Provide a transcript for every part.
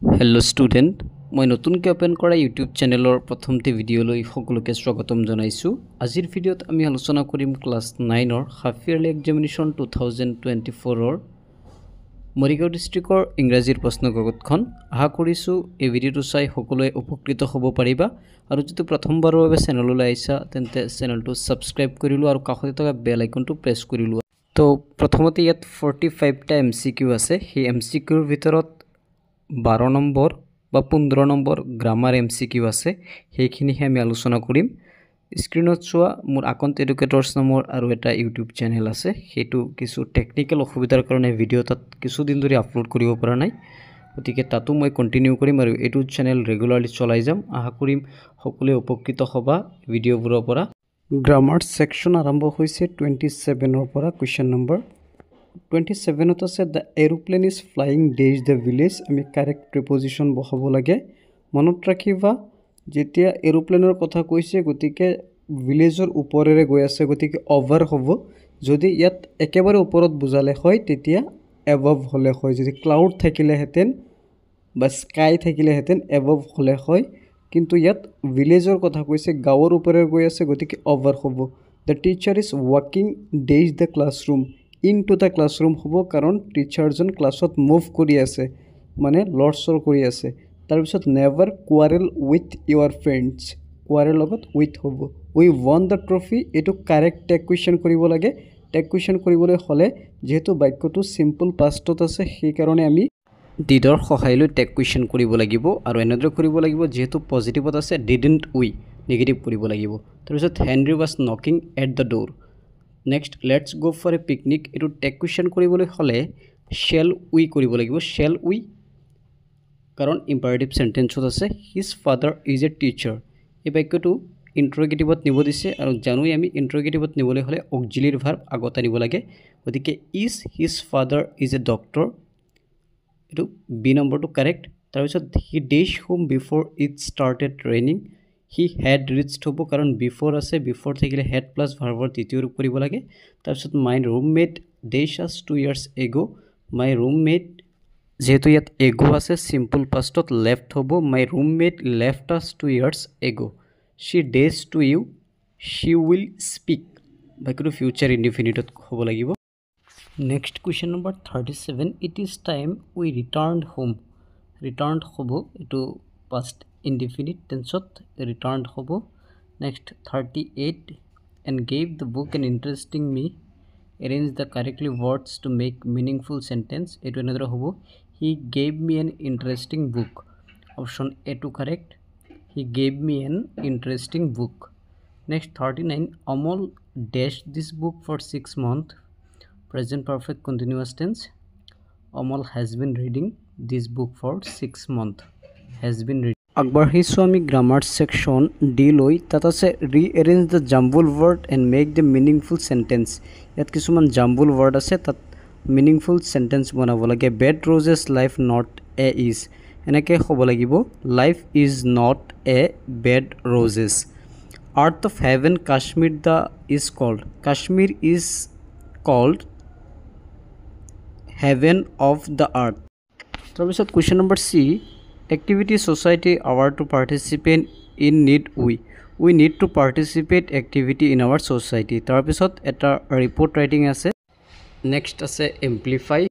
Hello student मैं नतुनके open करा YouTube चैनेलर प्रथमते भिडिओলৈ সকলোকে স্বাগতম জনাইছো। আজিৰ ভিডিঅ'ত আমি আলোচনা কৰিম ক্লাস 9 ৰ হাফ ইয়াৰলি এক্সামিনেশন 2024 ৰ মৰিগাঁও ডিস্ট্ৰিক্টৰ ইংৰাজীৰ প্ৰশ্নকাকতখন আশা কৰিছো এই ভিডিঅ'টো চাই সকলোৱে উপকৃত হ'ব পাৰিবা আৰু যদি প্ৰথমবাৰৰ বাবে চেনেললৈ আহিছা তেন্তে চেনেলটো সাবস্ক্ৰাইব কৰি লোৱা আৰু কাষতে থকা বেল আইকনটো প্ৰেছ কৰি লোৱা। তো প্ৰথমতে ইয়াত 45 টা এমসিকিউ আছে। সেই এমসিকিউৰ ভিতৰত 12 নম্বৰ বা 15 নম্বৰ গ্ৰামাৰ এমসিকিউ আছে, সেইখিনিহে আমি আলোচনা কৰিম। স্ক্ৰিনত চোৱা মোৰ আকন্ত এডুকেটৰ্ছ নামৰ আৰু এটা ইউটিউব চেনেল আছে, সেইটো কিছু টেকনিক্যাল অসুবিধাৰ কাৰণে ভিডিঅ' তাত কিছুদিন ধৰি আপলোড কৰিব পৰা নাই, গতিকে তাতো মই কন্টিনিউ কৰিম আৰু এইটো চেনেল ৰেগুলাৰলি চলাই যাম। আশা কৰিম সকলোৱে উপকৃত হ'বা ভিডিঅ'বোৰৰ পৰা। গ্ৰামাৰ সেকশন আৰম্ভ হৈছে 27 পৰা। কুৱেশ্যন নম্বৰ 27 আছে the aeroplane is flying days the village. আমি কাৰেক্ট প্ৰিপজিশ্যন বহাব লাগে। মনত ৰাখিবা যেতিয়া এৰোপ্লেনৰ কথা কৈছে গতিকে ভিলেজৰ ওপৰেৰে গৈ আছে, গতিকে অভাৰ হ'ব। যদি ইয়াত একেবাৰে ওপৰত বুজালে হয় তেতিয়া এবভ হ'লে হয়, যদি ক্লাউড থাকিলেহেঁতেন বা স্কাই থাকিলেহেঁতেন এবভ হ'লে হয়, কিন্তু ইয়াত ভিলেজৰ কথা কৈছে, গাঁৱৰ ওপৰেৰে গৈ আছে, গতিকে অভাৰ হ'ব। দ্য টিচাৰ ইজ ৱাকিং does the classroom into the classroom হ'ব, কাৰণ টিচাৰজন ক্লাছত মুভ কৰি আছে, মানে লৰচৰ কৰি আছে। তাৰপিছত নেভাৰ কোৱাৰেল উইথ ইউৰ ফ্ৰেণ্ডছ, কোৱাৰেল লগত উইথ হ'ব। উই ৱন দ্য ট্ৰফি, এইটো কাৰেক্ট টেগ কুৱেশ্যন কৰিব লাগে। টেগ কুৱেশ্যন কৰিবলৈ হ'লে যিহেতু বাক্যটো চিম্পল পাষ্টত আছে সেইকাৰণে আমি ডিডৰ সহায় লৈ টেগ কুৱেশ্যন কৰিব লাগিব আৰু এনেদৰে কৰিব লাগিব। যিহেতু পজিটিভত আছে ডিডন্ট উই, নিগেটিভ কৰিব লাগিব। তাৰপিছত Henry was knocking at the door. Next let's go for a picnic, এইটো টেগ কুৱেশ্যন কৰিবলৈ হ'লে শ্বেল উই কৰিব লাগিব, শ্বেল উই, কাৰণ ইম্পাৰেটিভ সেন্টেন্সত আছে his father is a teacher. এই বাক্যটো ইন্টাৰগেটিভত নিব দিছে আৰু জানোই আমি ইন্টাৰগেটিভত নিবলৈ হ'লে অক্সিলিয়াৰী ভাৰ্ব আগত আনিব লাগে, গতিকে is his father is a doctor, এইটো বি নম্বৰটো কাৰেক্ট। তাৰপিছত he does home before it started raining, he had reached হ'ব, কাৰণ বিফৰ আছে, বিফৰ থাকিলে হেড প্লাছ ভাৰ্বৰ তৃতীয় ৰূপ কৰিব লাগে। তাৰপিছত মাই ৰুমমেট ডেজ আছ 2 years ago, মাই ৰুমমেট, যেহেতু ইয়াত এগো আছে চিম্পল পাষ্টত লেফ্ট হ'ব, মাই ৰুমমেট লেফ্ট আছ 2 years ago। She does to you, she will speak, বাকীটো ফিউচাৰ ইনডিফিনিটত হ'ব লাগিব। Next question number 37, it is time we returned home, returned হ'ব, এইটো পাষ্ট ইনডিফিনিট টেন্সত ৰিটাৰ্ণড হ'ব। Next 38, and gave the book an interesting me, arrange the correctly words to make meaningful sentence, এইটো এনেদৰে হ'ব he gave me an interesting book, option A to correct, he gave me an interesting book. Next 39, Amal does this book for 6 months, present perfect continuous tense, Amal has been reading this book for 6 months, has been reading. আগবাঢ়িছোঁ আমি grammar section D লৈ। তাত আছে rearrange the jumbled word and make the meaningful sentence. ইয়াত কিছুমান জাম্বুল word আছে, তাত meaningful sentence বনাব লাগে। Bed roses life not a is, এনেকৈ হ'ব লাগিব, life is not a bed roses. Art of heaven Kashmir the is called, Kashmir is called heaven of the art. তাৰপিছত question number C, activity society our to participate in need we need to participate activity in our society. তাৰপিছত এটা report writing আছে। Next আছে amplify.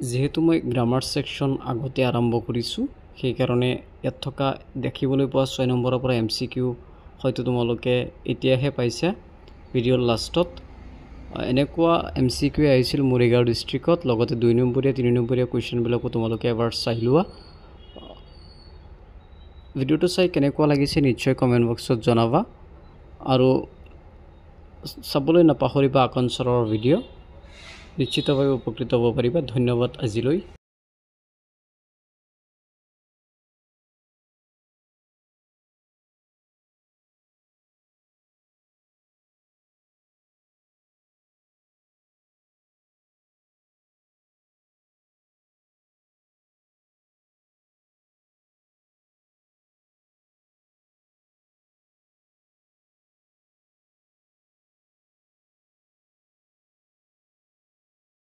যিহেতু মই grammar section আগতে আৰম্ভ কৰিছোঁ সেইকাৰণে ইয়াত থকা দেখিবলৈ পোৱা 6 নম্বৰৰ পৰা এমচিকিউ হয়তো তোমালোকে এতিয়াহে পাইছা ভিডিঅ'ৰ লাষ্টত। এনেকুৱা এমচিকিউ আহিছিল মৰিগাঁও ডিষ্ট্ৰিক্টত, লগতে 2 নম্বৰীয়া 3 নম্বৰীয়া কুৱেশ্যনবিলাকো তোমালোকে এবাৰ চাই লোৱা। ভিডিঅ'টো চাই কেনেকুৱা লাগিছে নিশ্চয় কমেণ্ট বক্সত জনাবা আৰু চাবলৈ নাপাহৰিবা আকন ছাৰৰ ভিডিঅ', নিশ্চিতভাৱে উপকৃত হ'ব পাৰিবা। ধন্যবাদ আজিলৈ।